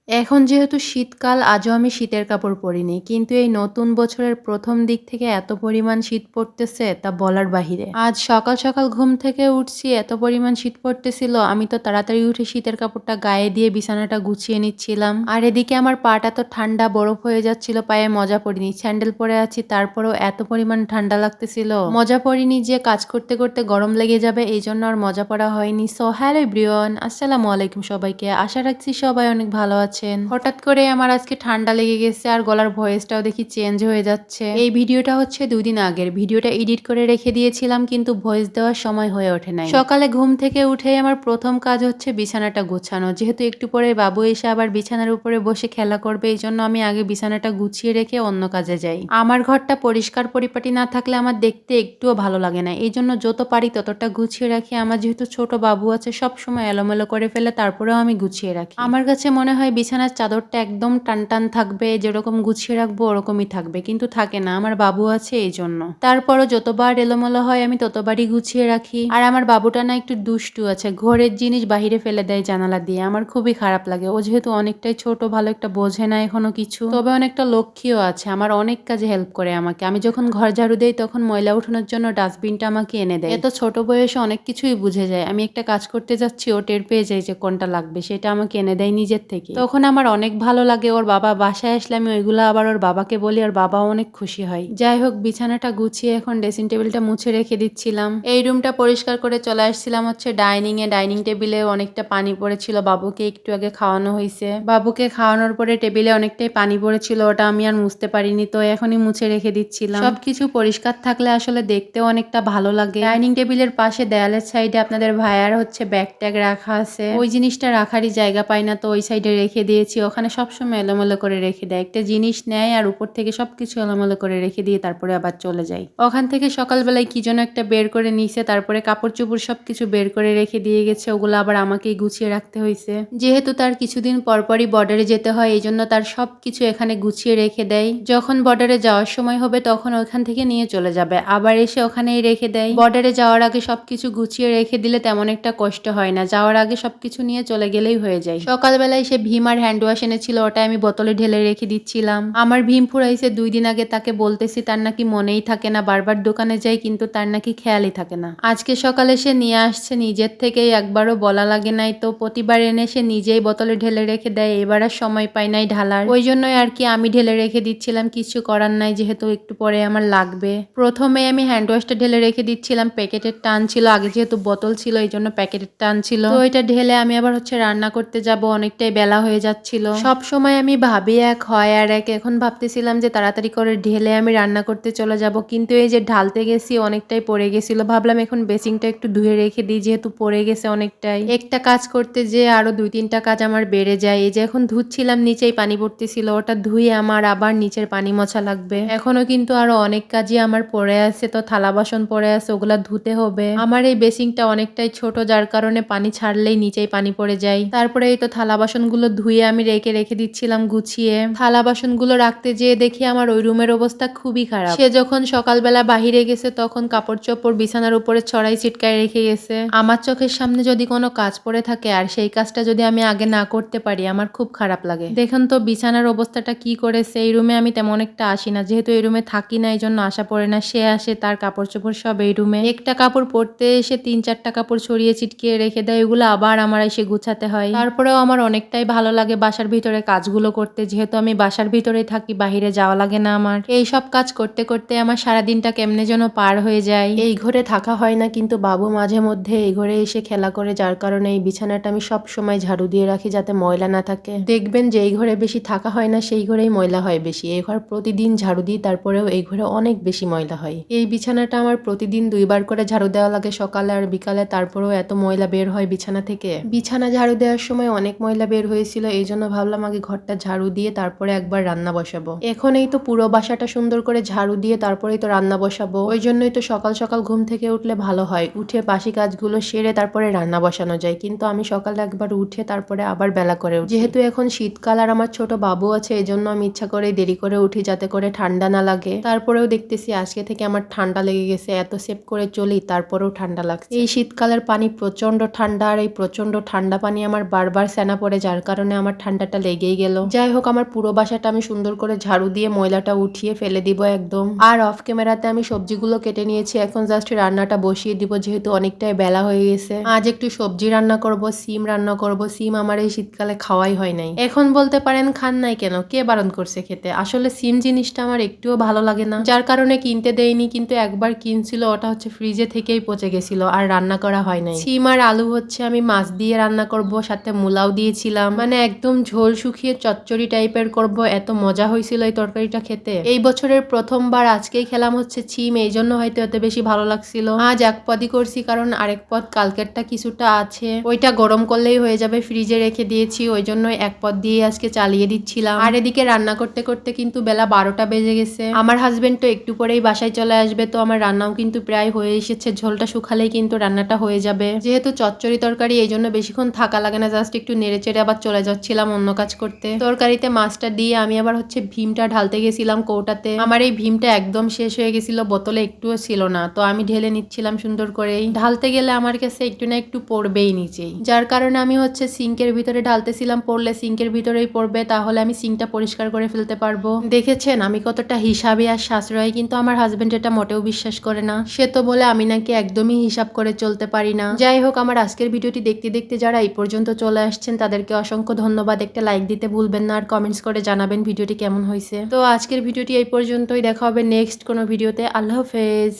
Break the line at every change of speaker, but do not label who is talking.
এখন যেহেতু শীতকাল আজও আমি শীতের কাপড় পরিনি। কিন্তু এই নতুন বছরের ১ম দিক থেকে এত পরিমাণ শীত পড়তেছে তা বলার বাহিরে। আজ সকাল, সকাল ঘুম থেকে উঠছি এত পরিমাণ শীত পড়তেছিল আমি তো তাড়াতাড়ি উঠে শীতের কাপড়টা গায়ে দিয়ে বিছানাটা গুছিয়ে নিচ্ছিলাম। আর এদিকে আমার পাটা তো ঠান্ডা বরফ হয়ে যাচ্ছিল পায়ে মজা পরিনি। স্যান্ডেল পরে আছি তারপরেও এত পরিমাণ ঠান্ডা লাগতেছিল। মজা পরিনি যে কাজ করতে, করতে গরম লেগে যাবে এইজন্য আর মজা পরা হয়নি। সো হ্যালো এভরিওয়ান, আসসালামু আলাইকুম সবাইকে। আশা রাখছি সবাই অনেক ভালো আছেন। হঠাৎ করে আমার আজকে ঠান্ডা লেগে গেছে আর গলার ভয়েসটাও দেখি চেঞ্জ হয়ে যাচ্ছে। এই ভিডিওটা হচ্ছে 2 দিন আগের। ভিডিওটা এডিট করে রেখে দিয়েছিলাম কিন্তু ভয়েস দেওয়ার সময় হয়ে ওঠে নাই। সকালে ঘুম থেকে উঠে আমার প্রথম কাজ হচ্ছে বিছানাটা গোছানো। যেহেতু একটু পরে বাবু এসে আবার বিছানার উপরে বসে খেলা করবে এইজন্য আমি আগে বিছানাটা গুছিয়ে রেখে অন্য কাজে যাই। আমার ঘরটা পরিষ্কার পরিপাটি না থাকলে আমার দেখতে একটুও ভালো লাগে না। এইজন্য যত পারি ততটা গুছিয়ে রাখি। আমার যেহেতু ছোট বাবু আছে সব সময় এলোমেলো করে ফেলে তারপরেও আমি গুছিয়ে রাখি। আমার কাছে মনে হয় বিছানার চাদরটা একদম টান টান থাকবে, যেরকম গুছিয়ে রাখবো ওরকমই থাকবে, কিন্তু থাকে না। আমার বাবু আছে এই জন্য। তারপরও যতবার এলোমেলো হয় আমি ততবারই গুছিয়ে রাখি। আর আমার বাবুটা না একটু দুষ্টু আছে, ঘরের জিনিস বাহিরে ফেলে দেয় জানালা দিয়ে। আমার খুবই খারাপ লাগে। ও যেহেতু অনেকটাই ছোট, ভালো একটা বোঝে না এখনো কিছু, তবে অনেকটা লক্ষ্মীও আছে। আমার অনেক কাজে হেল্প করে আমাকে। আমি যখন ঘর ঝাড়ু দেই তখন ময়লা উঠানোর জন্য ডাস্টবিনটা আমাকে এনে দেয়। এত ছোট বয়সে অনেক কিছুই বুঝে যায়। আমি একটা কাজ করতে যাচ্ছি ও টের পেয়ে যায় যে কোনটা লাগবে, সেটা আমাকে এনে দেয় নিজের থেকে। তখন আমার অনেক ভালো লাগে। ওর বাবা বাসায় আসলে আমি ওইগুলো আবার ওর বাবাকে বলি, ওর বাবাও অনেক খুশি হয়। যাই হোক, বিছানাটা গুছিয়ে এখন ড্রেসিং টেবিলটা মুছে রেখে দিচ্ছিলাম। এই রুমটা পরিষ্কার করে চলে আসছিলাম হচ্ছে ডাইনিং এ। ডাইনিং টেবিলে অনেকটা পানি পড়েছিল, বাবুকে একটু আগে খাওয়ানো হয়েছে। বাবুকে খাওয়ানোর পরে টেবিলে অনেকটাই পানি পড়েছিল, ওটা আমি আর মুছতে পারিনি, তো এখনই মুছে রেখে দিচ্ছিলাম। সবকিছু পরিষ্কার থাকলে আসলে দেখতেও অনেকটা ভালো লাগে। ডাইনিং টেবিলের পাশে দেয়ালের সাইডে আপনাদের ভাইয়ার হচ্ছে ব্যাগ ট্যাগ রাখা আছে। ওই জিনিসটা রাখারই জায়গা পাই না, তো ওই সাইডে রেখে দিয়েছি। ওখানে সবসময় এলোমেলো করে রেখে দেয়। একটা জিনিস নেয় আর উপর থেকে সবকিছু এলোমেলো করে রেখে দিয়ে তারপরে আবার চলে যায়। ওখান থেকে সকালবেলায় কি যেন একটা বের করে নিছে, তারপরে কাপড় চোপড় সবকিছু বের করে রেখে দিয়ে গেছে। ওগুলো আবার আমাকেই গুছিয়ে রাখতে হয়েছে। যেহেতু তার কিছুদিন পরপরই বর্ডারে যেতে হয় এই জন্য তার সবকিছু এখানে গুছিয়ে রেখে দেয়। যখন বর্ডারে যাওয়ার সময় হবে তখন ওখান থেকে নিয়ে চলে যাবে, আবার এসে ওখানেই রেখে দেয়। বর্ডারে যাওয়ার আগে সবকিছু গুছিয়ে রেখে দিলে তেমন একটা কষ্ট হয় না, যাওয়ার আগে সবকিছু নিয়ে চলে গেলেই হয়ে যায়। সকালবেলায় সে ভীম আর হ্যান্ড ওয়াশ এনেছিল, ওটা আমি বোতলে ঢেলে রেখে দিচ্ছিলাম। আমার ভীম ফুরাইছে 2 দিন আগে, তাকে বলতেছি তার নাকি মনেই থাকে না, বারবার দোকানে যাই কিন্তু তার নাকি খেয়ালই থাকে না। আজকে সকালে সে নিয়ে আসছে নিজের থেকেই, একবারও বলা লাগে নাই। তো প্রতিবার এনে সে নিজেই বোতলে ঢেলে রেখে দেয়, এবার আর সময় পাই নাই ঢালার, ওই জন্যই আর কি আমি ঢেলে রেখে দিচ্ছিলাম। কিছু করার নাই, যেহেতু একটু পরে আমার লাগবে। প্রথমে আমি হ্যান্ড ওয়াশটা ঢেলে রেখে দিচ্ছিলাম, প্যাকেটের টান ছিল আগে, যেহেতু বোতল ছিল এই জন্য প্যাকেটের টান ছিল। তো এটা ঢেলে আমি আবার হচ্ছে রান্না করতে যাব, অনেকটাই বেলা হয়ে যাচ্ছিল। সব সময় আমি ভাবি এক হয় আর এক, এখন ভাবতেছিলাম যে তাড়াতাড়ি করে ঢেলে আমি রান্না করতে চলে যাব, কিন্তু এই যে ঢালতে গেছি অনেকটাই পড়ে গেছিল। ভাবলাম এখন বেসিংটা একটু ধুয়ে রেখে দিই, যেহেতু পড়ে গেছে অনেকটাই। একটা কাজ করতে যে আরো 2-3টা কাজ আমার বেড়ে যায়। এই যে এখন ধুচ্ছিলাম, নিচেই পানি পড়তেছিল, ওটা ধুয়ে আমার আবার নিচের পানি মোছা লাগবে। এখনো কিন্তু আরো অনেক কাজই আমার পড়ে আছে, তো থালা বাসন পড়ে আছে, ওগুলা ধুতে হবে। আমার এই বেসিংটা অনেকটাই ছোট, যার কারণে পানি ছাড়লেই নিচেই পানি পড়ে যায়। তারপরে এই তো থালা বাসনগুলো ধুয়ে আমি রেখে দিচ্ছিলাম গুছিয়ে। থালা বাসনগুলো রাখতে যেয়ে দেখি আমার ওই রুমের অবস্থা খুবই খারাপ। সে যখন সকালবেলা বাহিরে গেছে তখন কাপড় চোপড় বিছানার উপরে ছড়াই ছিটকায় রেখে গেছে। আমার চোখের সামনে যদি কোনো কাজ পড়ে থাকে আর সেই কাজটা যদি আমি আগে না করতে পারি আমার খুব খারাপ লাগে। দেখুন তো বিছানার অবস্থাটা কি করেছে। এই রুমে আমি তেমন একটা আসি না, যেহেতু এই রুমে থাকি না এই জন্য আসা পড়ে না। সে আসে, তার কাপড় চোপড় সব এই রুমে। একটা কাপড় পরতে এসে 3-4টা কাপড় ছড়িয়ে ছিটকিয়ে রেখে দেয়, এগুলো আবার আমার এসে গুছাতে হয়। তারপরেও আমার অনেকটাই ভালো লাগে বাসার ভিতরে কাজগুলো করতে, যেহেতু আমি বাসার ভিতরেই থাকি, বাহিরে যাওয়া লাগে না আমার। এই সব কাজ করতে করতে আমার সারাদিনটা কেমনে যেন পার হয়ে যায়। এই ঘরে থাকা হয় না, কিন্তু বাবু মাঝে মধ্যে এই ঘরে এসে খেলা করে, যার কারণে এই বিছানাটা আমি সব সময় ঝাড়ু দিয়ে রাখি যাতে ময়লা না থাকে। দেখবেন যে এই ঘরে বেশি থাকা হয় না সেই ঘরেই ময়লা হয় বেশি। এই ঘর প্রতিদিন ঝাড়ু দিই, তারপরেও এই ঘরে অনেক বেশি ময়লা হয়। এই বিছানাটা আমার প্রতিদিন 2বার করে ঝাড়ু দেওয়া লাগে, সকালে আর বিকালে, তারপরেও এত ময়লা বের হয় বিছানা থেকে। বিছানা ঝাড়ু দেওয়ার সময় অনেক ময়লা বের হয়েছিল, এই জন্য ভাবলাম আগে ঘরটা ঝাড়ু দিয়ে তারপরে একবার রান্না বসাবো। এখন এই তো পুরো বাসাটা সুন্দর করে ঝাড়ু দিয়ে তারপরেই তো রান্না বসাবো। ওই জন্যই তো সকাল সকাল ঘুম থেকে উঠলে ভালো হয়, উঠে বাসি কাজগুলো সেরে তারপরে রান্না বসানো যায়। কিন্তু আমি সকালে একবার উঠে তারপরে আবার বেলা করে উঠি। যেহেতু এখন শীতকাল আর আমার ছোট বাবু আছে এই জন্য আমি ইচ্ছা করে দেরি করে উঠি যাতে করে ঠান্ডা না লাগে। তারপরেও দেখতেছি আজকে থেকে আমার ঠান্ডা লেগে গেছে, এত সেভ করে চলি তারপরেও ঠান্ডা লাগছে। এই শীতকালের পানি প্রচন্ড ঠান্ডা, আর এই প্রচন্ড ঠান্ডা পানি আমার বারবার সেনা পড়ে, যার কারণে আমার ঠান্ডাটা লেগেই গেল। যাই হোক, আমার পুরো বাসাটা আমি সুন্দর করে ঝাড়ু দিয়ে ময়লাটা উঠিয়ে ফেলে দিব একদম। আর অফ ক্যামেরাতে আমি সবজিগুলো কেটে নিয়েছি, এখন জাস্ট রান্নাটা বসিয়ে দিব যেহেতু অনেকটাই বেলা হয়ে গেছে। আজ একটু সবজি রান্না করব, সিম রান্না করব। সিম আমার এই শীতকালে খাওয়াই হয় নাই। এখন বলতে পারেন খান নাই কেন, কে বারণ করছে খেতে? আসলে সিম জিনিসটা আমার একটুও ভালো লাগে না, যার কারণে কিনতে দেয়নি। কিন্তু একবার কিনছিল, ওটা হচ্ছে ফ্রিজে থেকেই পচে গেছিল আর রান্না করা হয় নাই। সিম আর আলু হচ্ছে আমি মাছ দিয়ে রান্না করব, সাথে মূলাও দিয়েছিলাম, মানে একদম ঝোল শুকিয়ে চচ্চড়ি টাইপের করব। এত মজা হয়েছিল এই তরকারিটা খেতে। এই বছরের প্রথমবার আজকেই খেলাম হচ্ছে সিম, এই জন্য হয়তো এত বেশি ভালো লাগছিল। আজ এক পদই করছি কারণ আরেক পদ কালকেরটা কিছুটা আছে, ওইটা গরম করলেই হয়ে যাবে, ফ্রিজে রেখে দিয়েছি, ওই জন্য এক পদ দিয়ে আজকে চালিয়ে দিচ্ছিলাম। আর এদিকে রান্না করতে করতে কিন্তু বেলা 12টা বেজে গেছে। আমার হাজবেন্ড তো একটু পরেই বাসায় চলে আসবে, তো আমার রান্নাও কিন্তু প্রায় হয়ে এসেছে। ঝোলটা শুকালেই কিন্তু রান্নাটা হয়ে যাবে। যেহেতু চচ্চড়ি তরকারি, এই জন্য বেশিক্ষণ থাকা লাগে না, জাস্ট একটু নেড়ে চেড়ে আবার চলে যাচ্ছিলাম অন্য কাজ করতে। তরকারিতে মাছটা দিয়ে আমি আবার হচ্ছে ভীমটা ঢালতে গেছিলাম কৌটাতে। আমার এই ভীমটা একদম শেষ হয়ে গেছিল, বোতলে একটুও ছিল না, তো আমি ঢেলে নিচ্ছিলাম সুন্দর করেই। ঢালতে গেলে আমার কাছে একটু না একটু পড়বেই নিচেই, যার কারণে আমি হচ্ছে সিঙ্কের ভিতরে ঢালতেছিলাম। পড়লে সিঙ্কের ভিতরেই পড়বে, তাহলে আমি সিঙ্কটা পরিষ্কার করে ফেলতে পারবো। দেখেছেন আমি কতটা হিসাবি আর সাশ্রয়ী, কিন্তু আমার হাজবেন্ড এটা মোটেও বিশ্বাস করে না। সে তো বলে আমি নাকি একদমই হিসাব করে চলতে পারি না। যাই হোক, আমার আজকের ভিডিওটি দেখতে দেখতে যারা এই পর্যন্ত চলে আসছেন তাদেরকে অসংখ্য ধন্যবাদ। একটা লাইক দিতে ভুলবেন না, আর কমেন্টস করে জানাবেন ভিডিওটি কেমন হয়েছে। তো আজকের ভিডিওটি এই পর্যন্তই, দেখা হবে নেক্সট কোনো ভিডিওতে। আল্লাহ হাফেজ।